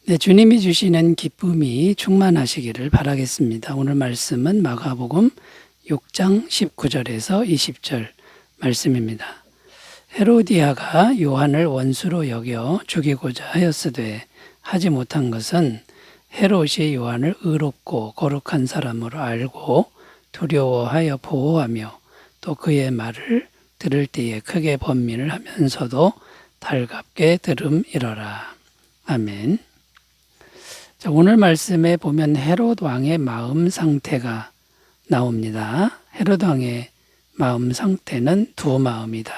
네, 주님이 주시는 기쁨이 충만하시기를 바라겠습니다. 오늘 말씀은 마가복음 6장 19절에서 20절 말씀입니다. 헤로디아가 요한을 원수로 여겨 죽이고자 하였으되 하지 못한 것은 헤롯이 요한을 의롭고 거룩한 사람으로 알고 두려워하여 보호하며 또 그의 말을 들을 때에 크게 번민을 하면서도 달갑게 들음이러라. 아멘. 자, 오늘 말씀에 보면 헤롯 왕의 마음 상태가 나옵니다. 헤롯 왕의 마음 상태는 두 마음이다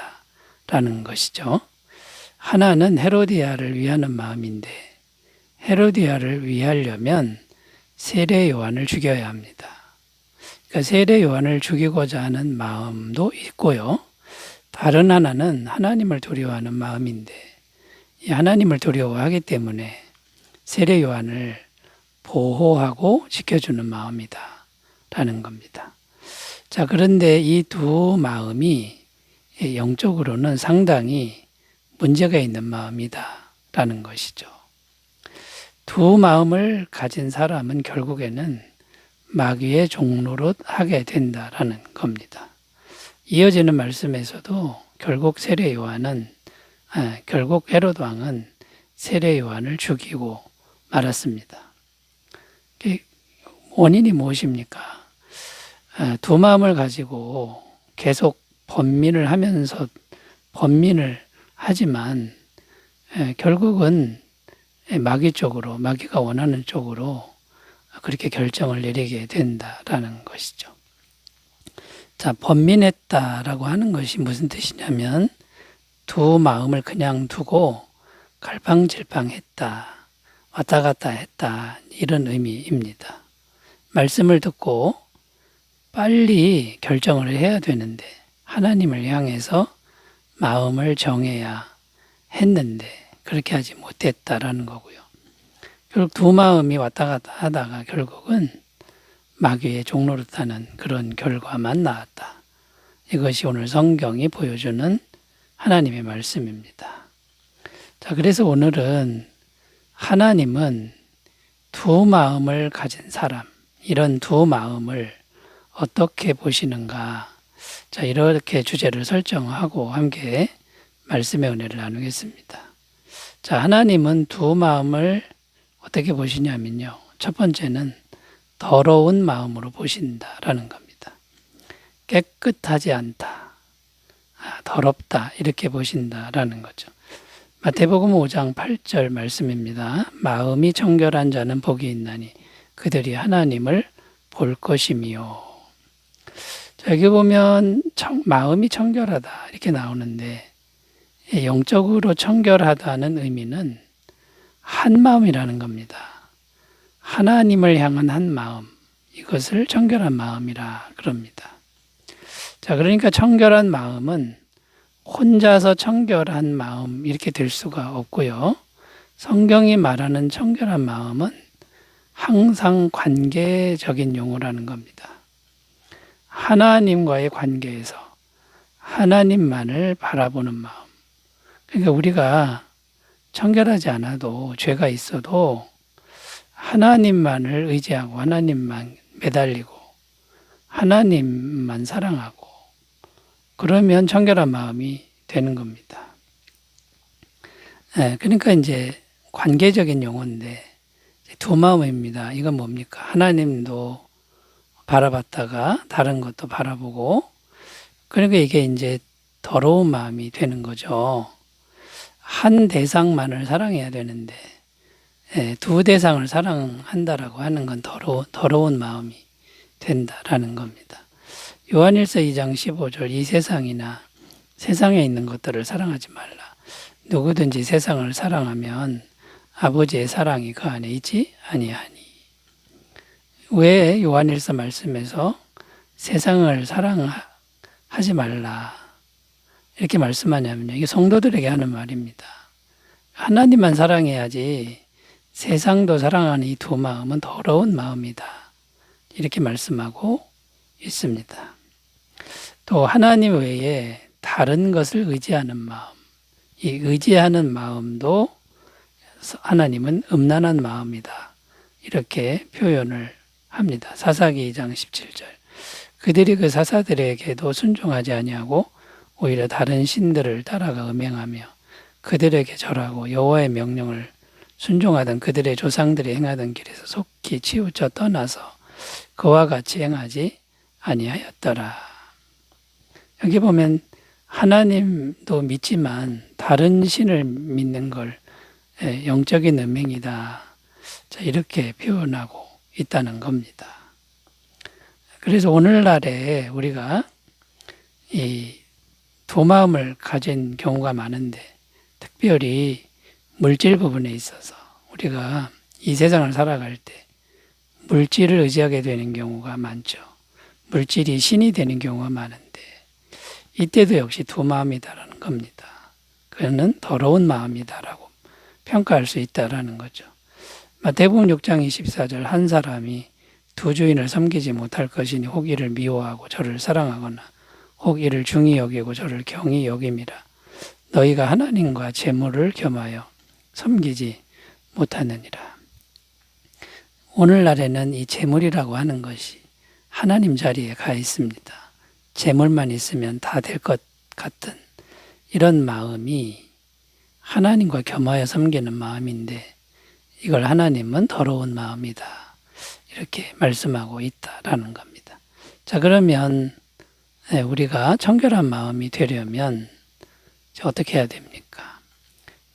라는 것이죠. 하나는 헤로디아를 위하는 마음인데 헤로디아를 위하려면 세례 요한을 죽여야 합니다. 그러니까 세례 요한을 죽이고자 하는 마음도 있고요. 다른 하나는 하나님을 두려워하는 마음인데 이 하나님을 두려워하기 때문에 세례 요한을 보호하고 지켜주는 마음이다 라는 겁니다. 자, 그런데 이 두 마음이 영적으로는 상당히 문제가 있는 마음이다 라는 것이죠. 두 마음을 가진 사람은 결국에는 마귀의 종노릇 하게 된다라는 겁니다. 이어지는 말씀에서도 결국 결국 헤롯 왕은 세례 요한을 죽이고 말았습니다. 원인이 무엇입니까? 두 마음을 가지고 계속 번민을 하지만 결국은 마귀가 원하는 쪽으로 그렇게 결정을 내리게 된다라는 것이죠. 자, 번민했다라고 하는 것이 무슨 뜻이냐면 두 마음을 그냥 두고 갈팡질팡했다, 왔다 갔다 했다 이런 의미입니다. 말씀을 듣고 빨리 결정을 해야 되는데 하나님을 향해서 마음을 정해야 했는데 그렇게 하지 못했다라는 거고요. 결국 두 마음이 왔다 갔다 하다가 결국은 마귀의 종노릇하는 그런 결과만 나왔다. 이것이 오늘 성경이 보여주는 하나님의 말씀입니다. 자, 그래서 오늘은 하나님은 두 마음을 가진 사람, 이런 두 마음을 어떻게 보시는가? 자, 이렇게 주제를 설정하고 함께 말씀의 은혜를 나누겠습니다. 자, 하나님은 두 마음을 어떻게 보시냐면요. 첫 번째는 더러운 마음으로 보신다라는 겁니다. 깨끗하지 않다, 더럽다 이렇게 보신다라는 거죠. 마태복음 5장 8절 말씀입니다. 마음이 청결한 자는 복이 있나니 그들이 하나님을 볼 것이미요. 자, 여기 보면 마음이 청결하다 이렇게 나오는데 영적으로 청결하다는 의미는 한 마음이라는 겁니다. 하나님을 향한 한 마음, 이것을 청결한 마음이라 그럽니다. 자, 그러니까 청결한 마음은 혼자서 청결한 마음 이렇게 될 수가 없고요. 성경이 말하는 청결한 마음은 항상 관계적인 용어라는 겁니다. 하나님과의 관계에서 하나님만을 바라보는 마음. 그러니까 우리가 청결하지 않아도 죄가 있어도 하나님만을 의지하고 하나님만 매달리고 하나님만 사랑하고 그러면 청결한 마음이 되는 겁니다. 그러니까 이제 관계적인 용어인데 두 마음입니다. 이건 뭡니까? 하나님도 바라봤다가 다른 것도 바라보고 그러니까 이게 이제 더러운 마음이 되는 거죠. 한 대상만을 사랑해야 되는데 두 대상을 사랑한다라고 하는 건 더러운 마음이 된다라는 겁니다. 요한일서 2장 15절 이 세상이나 세상에 있는 것들을 사랑하지 말라. 누구든지 세상을 사랑하면 아버지의 사랑이 그 안에 있지 아니하니. 왜 요한일서 말씀에서 세상을 사랑하지 말라 이렇게 말씀하냐면요. 이게 성도들에게 하는 말입니다. 하나님만 사랑해야지 세상도 사랑하는 이 두 마음은 더러운 마음이다. 이렇게 말씀하고 있습니다. 또 하나님 외에 다른 것을 의지하는 마음, 이 의지하는 마음도 하나님은 음란한 마음이다. 이렇게 표현을 합니다. 사사기 2장 17절. 그들이 그 사사들에게도 순종하지 아니하고 오히려 다른 신들을 따라가 음행하며 그들에게 절하고 여호와의 명령을 순종하던 그들의 조상들이 행하던 길에서 속히 치우쳐 떠나서 그와 같이 행하지 아니하였더라. 여기 보면 하나님도 믿지만 다른 신을 믿는 걸 영적인 음행이다. 자, 이렇게 표현하고 있다는 겁니다. 그래서 오늘날에 우리가 이 도마음을 가진 경우가 많은데 특별히 물질 부분에 있어서 우리가 이 세상을 살아갈 때 물질을 의지하게 되는 경우가 많죠. 물질이 신이 되는 경우가 많은데 이때도 역시 두 마음이다라는 겁니다. 그는 더러운 마음이다라고 평가할 수 있다라는 거죠. 마태복음 6장 24절 한 사람이 두 주인을 섬기지 못할 것이니 혹 이를 미워하고 저를 사랑하거나 혹 이를 중히 여기고 저를 경히 여김이라. 너희가 하나님과 재물을 겸하여 섬기지 못하느니라. 오늘날에는 이 재물이라고 하는 것이 하나님 자리에 가 있습니다. 재물만 있으면 다 될 것 같은 이런 마음이 하나님과 겸하여 섬기는 마음인데 이걸 하나님은 더러운 마음이다. 이렇게 말씀하고 있다라는 겁니다. 자, 그러면 우리가 청결한 마음이 되려면 어떻게 해야 됩니까?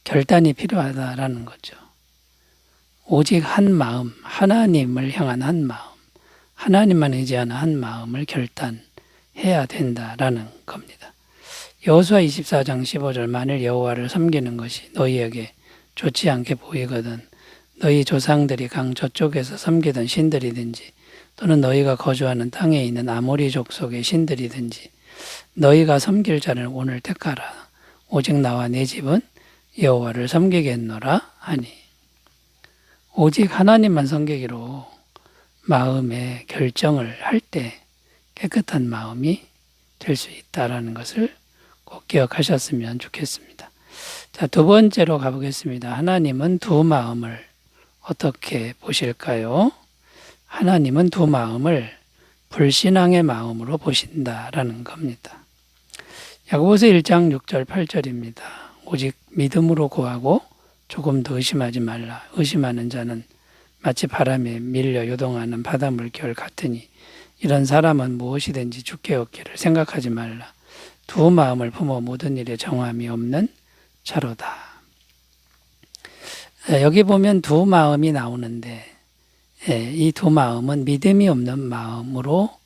결단이 필요하다라는 거죠. 오직 한 마음, 하나님을 향한 한 마음, 하나님만 의지하는 한 마음을 결단해야 된다라는 겁니다. 여호수아 24장 15절 만일 여호와를 섬기는 것이 너희에게 좋지 않게 보이거든 너희 조상들이 강 저쪽에서 섬기던 신들이든지 또는 너희가 거주하는 땅에 있는 아모리 족속의 신들이든지 너희가 섬길 자를 오늘 택하라. 오직 나와 내 집은 여호와를 섬기겠노라 하니. 오직 하나님만 섬기기로 마음의 결정을 할 때 깨끗한 마음이 될 수 있다는 것을 꼭 기억하셨으면 좋겠습니다. 자, 두 번째로 가보겠습니다. 하나님은 두 마음을 어떻게 보실까요? 하나님은 두 마음을 불신앙의 마음으로 보신다라는 겁니다. 야고보서 1장 6절 8절입니다. 오직 믿음으로 구하고 조금도 의심하지 말라. 의심하는 자는 마치 바람에 밀려 요동하는 바닷물결 같으니 이런 사람은 무엇이든지 죽게 얻기를 생각하지 말라. 두 마음을 품어 모든 일에 정함이 없는 자로다. 여기 보면 두 마음이 나오는데 이 두 마음은 믿음이 없는 마음으로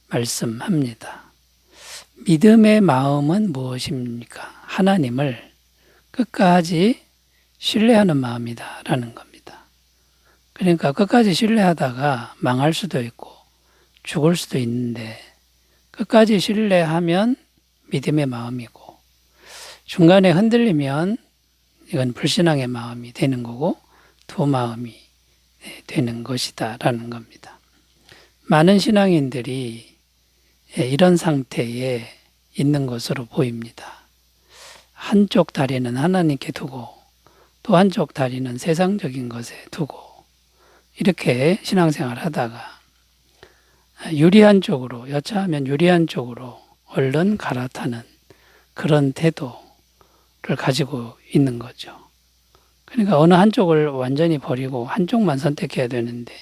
말씀합니다. 믿음의 마음은 무엇입니까? 하나님을 끝까지 신뢰하는 마음이다 라는 겁니다. 그러니까 끝까지 신뢰하다가 망할 수도 있고 죽을 수도 있는데 끝까지 신뢰하면 믿음의 마음이고 중간에 흔들리면 이건 불신앙의 마음이 되는 거고 두 마음이 되는 것이다 라는 겁니다. 많은 신앙인들이 이런 상태에 있는 것으로 보입니다. 한쪽 다리는 하나님께 두고 또 한쪽 다리는 세상적인 것에 두고 이렇게 신앙생활 하다가 유리한 쪽으로 여차하면 유리한 쪽으로 얼른 갈아타는 그런 태도를 가지고 있는 거죠. 그러니까 어느 한쪽을 완전히 버리고 한쪽만 선택해야 되는데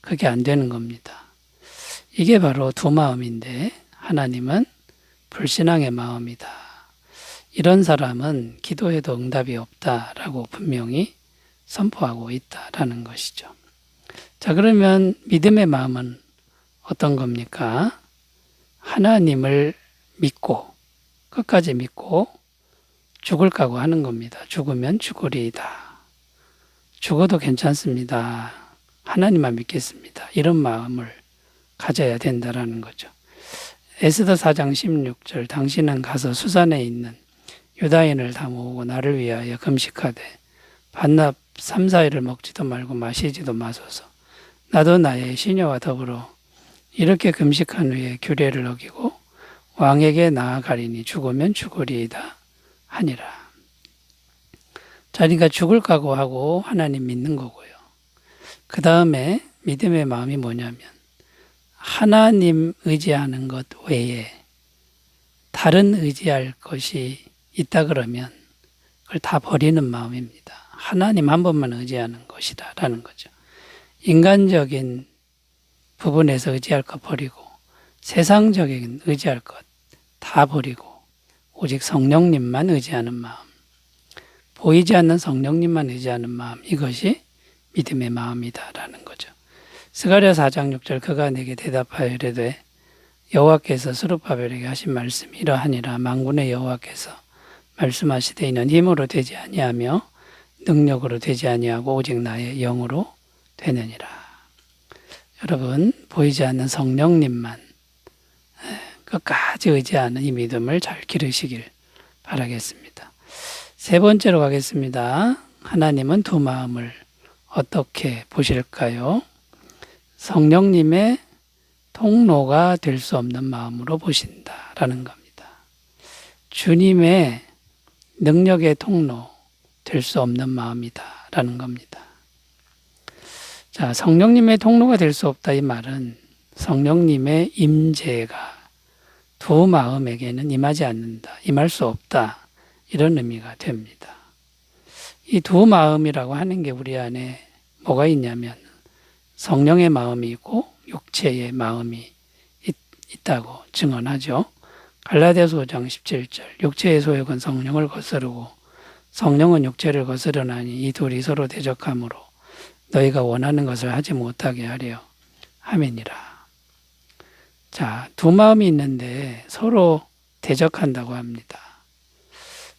그게 안 되는 겁니다. 이게 바로 두 마음인데 하나님은 불신앙의 마음이다. 이런 사람은 기도해도 응답이 없다라고 분명히 선포하고 있다라는 것이죠. 자, 그러면 믿음의 마음은 어떤 겁니까? 하나님을 믿고 끝까지 믿고 죽을 각오 하는 겁니다. 죽으면 죽으리이다. 죽어도 괜찮습니다. 하나님만 믿겠습니다. 이런 마음을 가져야 된다라는 거죠. 에스더 4장 16절 당신은 가서 수산에 있는 유다인을 다 모으고 나를 위하여 금식하되 반납 3, 4일을 먹지도 말고 마시지도 마소서. 나도 나의 시녀와 더불어 이렇게 금식한 후에 규례를 어기고 왕에게 나아가리니 죽으면 죽으리이다 하니라. 자기가 죽을 각오하고 하나님 믿는 거고요. 그 다음에 믿음의 마음이 뭐냐면 하나님 의지하는 것 외에 다른 의지할 것이 있다 그러면 그걸 다 버리는 마음입니다. 하나님 한 번만 의지하는 것이다라는 거죠. 인간적인 부분에서 의지할 것 버리고 세상적인 의지할 것 다 버리고 오직 성령님만 의지하는 마음, 보이지 않는 성령님만 의지하는 마음, 이것이 믿음의 마음이다라는 거죠. 스가랴 4장 6절 그가 내게 대답하여 이르되 여호와께서 스룹바벨에게 하신 말씀이 이러하니라. 만군의 여호와께서 말씀하시되 이는 힘으로 되지 아니하며 능력으로 되지 아니하고 오직 나의 영으로 되느니라. 여러분, 보이지 않는 성령님만 끝까지 의지하는 이 믿음을 잘 기르시길 바라겠습니다. 세 번째로 가겠습니다. 하나님은 두 마음을 어떻게 보실까요? 성령님의 통로가 될 수 없는 마음으로 보신다라는 겁니다. 주님의 능력의 통로 될 수 없는 마음이다라는 겁니다. 자, 성령님의 통로가 될 수 없다 이 말은 성령님의 임재가 두 마음에게는 임하지 않는다, 임할 수 없다 이런 의미가 됩니다. 이 두 마음이라고 하는 게 우리 안에 뭐가 있냐면 성령의 마음이 있고 육체의 마음이 있다고 증언하죠. 갈라디아서 5장 17절 육체의 소욕은 성령을 거스르고 성령은 육체를 거스르나니 이 둘이 서로 대적하므로 너희가 원하는 것을 하지 못하게 하려 함이니라. 자, 두 마음이 있는데 서로 대적한다고 합니다.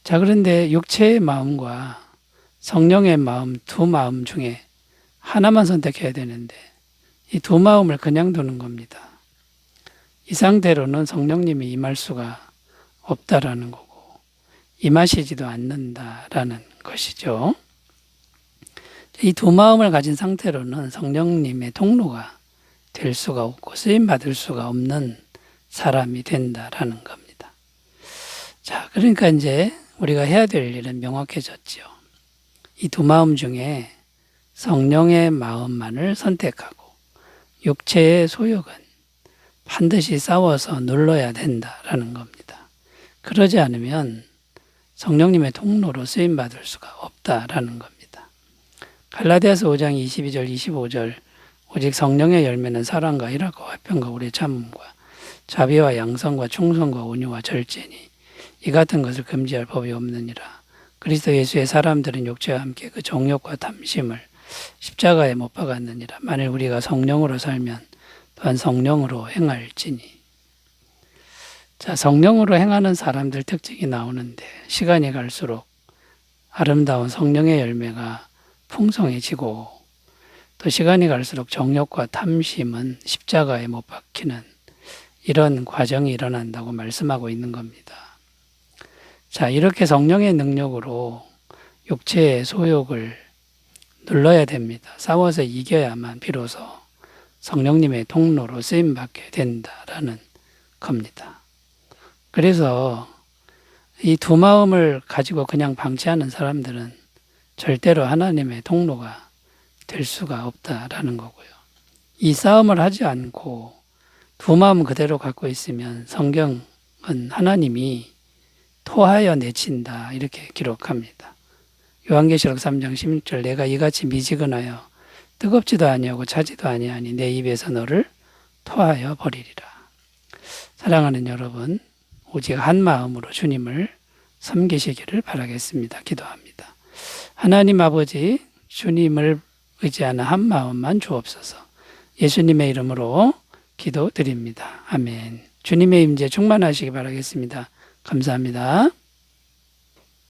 자, 그런데 육체의 마음과 성령의 마음 두 마음 중에 하나만 선택해야 되는데 이 두 마음을 그냥 두는 겁니다. 이 상태로는 성령님이 임할 수가 없다라는 거고 임하시지도 않는다라는 것이죠. 이 두 마음을 가진 상태로는 성령님의 통로가 될 수가 없고 쓰임받을 수가 없는 사람이 된다라는 겁니다. 자, 그러니까 이제 우리가 해야 될 일은 명확해졌죠. 이 두 마음 중에 성령의 마음만을 선택하고 육체의 소욕은 반드시 싸워서 눌러야 된다라는 겁니다. 그러지 않으면 성령님의 통로로 쓰임받을 수가 없다라는 겁니다. 갈라디아서 5장 22절 25절 오직 성령의 열매는 사랑과 희락과 화평과 오래 참음과 자비와 양성과 충성과 온유와 절제니 이 같은 것을 금지할 법이 없느니라. 그리스도 예수의 사람들은 육체와 함께 그 정욕과 탐심을 십자가에 못 박았느니라. 만일 우리가 성령으로 살면 또한 성령으로 행할지니. 자, 성령으로 행하는 사람들 특징이 나오는데 시간이 갈수록 아름다운 성령의 열매가 풍성해지고 또 시간이 갈수록 정욕과 탐심은 십자가에 못 박히는 이런 과정이 일어난다고 말씀하고 있는 겁니다. 자, 이렇게 성령의 능력으로 육체의 소욕을 눌러야 됩니다. 싸워서 이겨야만 비로소 성령님의 통로로 쓰임받게 된다라는 겁니다. 그래서 이 두 마음을 가지고 그냥 방치하는 사람들은 절대로 하나님의 통로가 될 수가 없다라는 거고요. 이 싸움을 하지 않고 두 마음 그대로 갖고 있으면 성경은 하나님이 토하여 내친다 이렇게 기록합니다. 요한계시록 3장 16절 내가 이같이 미지근하여 뜨겁지도 아니하고 차지도 아니하니 내 입에서 너를 토하여 버리리라. 사랑하는 여러분, 오직 한 마음으로 주님을 섬기시기를 바라겠습니다. 기도합니다. 하나님 아버지, 주님을 의지하는 한 마음만 주옵소서. 예수님의 이름으로 기도드립니다. 아멘. 주님의 임재 충만하시기 바라겠습니다. 감사합니다.